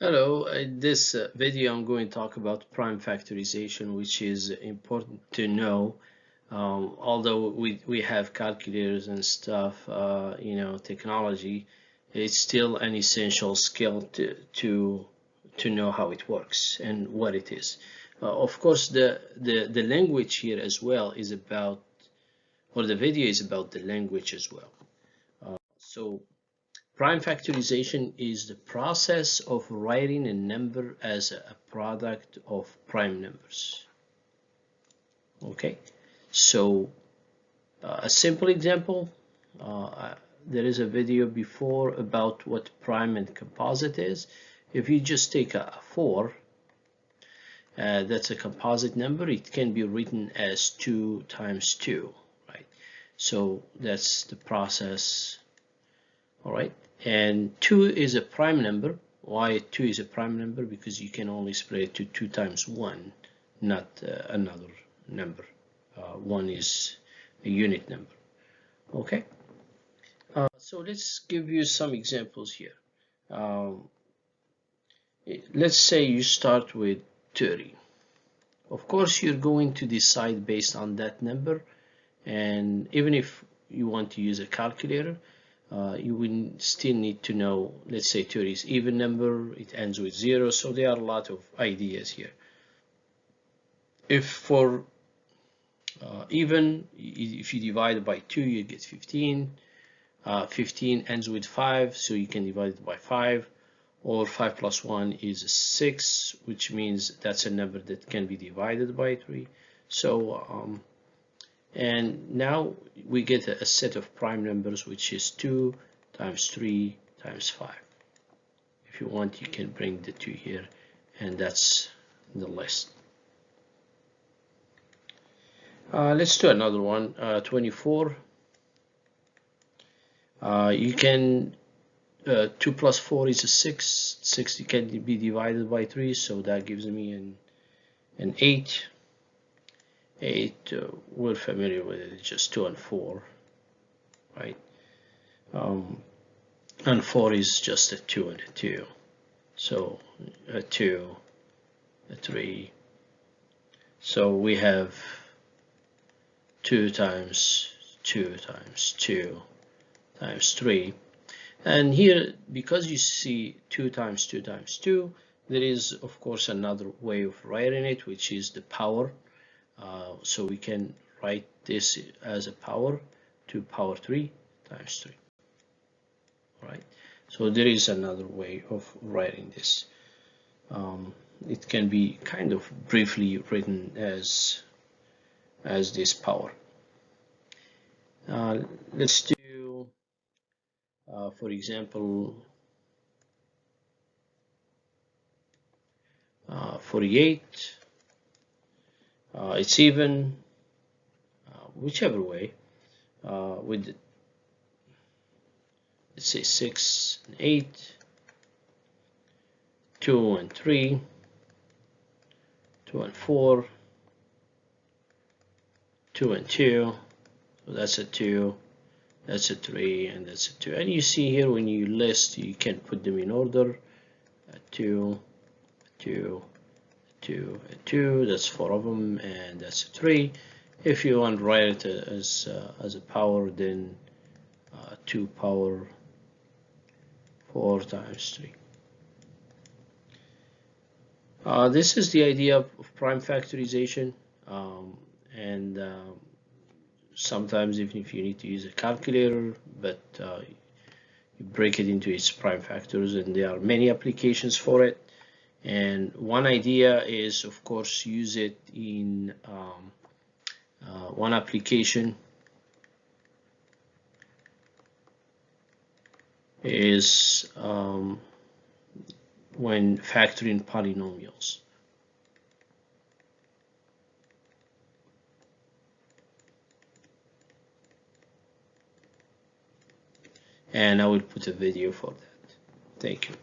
Hello, in this video I'm going to talk about prime factorization, which is important to know. Although we have calculators and stuff, technology, it's still an essential skill to know how it works and what it is. Of course, the language here as well is about, or the video is about the language as well. So prime factorization is the process of writing a number as a product of prime numbers. Okay, so a simple example, there is a video before about what prime and composite is. If you just take a 4, that's a composite number, it can be written as 2 times 2, right? So that's the process. All right, and 2 is a prime number. Why 2 is a prime number? Because you can only split it to 2 times 1, not another number. 1 is a unit number. Okay, so let's give you some examples here. Let's say you start with 30. Of course, you're going to decide based on that number, and even if you want to use a calculator, you will still need to know, let's say 30 is even number, it ends with 0, so there are a lot of ideas here. If for even, if you divide by 2, you get 15. 15 ends with 5, so you can divide it by 5, or 5 plus 1 is 6, which means that's a number that can be divided by 3. So and now we get a set of prime numbers, which is 2 times 3 times 5. If you want, you can bring the 2 here, and that's the list. Let's do another one. 24. You can 2 plus 4 is a 6. 6 can be divided by 3, so that gives me an 8. 8, we're familiar with it, it's just 2 and 4, right? And 4 is just a 2 and a 2, so a 2, a 3, so we have 2 times 2 times 2 times 3, and here, because you see 2 times 2 times 2, there is of course another way of writing it, which is the power. So we can write this as a power, 2 power 3 times 3. All right, so there is another way of writing this. It can be kind of briefly written as this power. Let's do, for example, 48. It's even, whichever way, with, let's say 6 and 8, 2 and 3, 2 and 4, 2 and 2, so that's a 2, that's a 3, and that's a 2. And you see here, when you list, you can put them in order. 2, 2, 2, and 2, that's 4 of them, and that's a 3. If you want to write it as a power, then 2 power 4 times 3. This is the idea of prime factorization, and sometimes even if you need to use a calculator, but you break it into its prime factors, and there are many applications for it. And one idea is, of course, use it in one application is when factoring polynomials. And I will put a video for that. Thank you.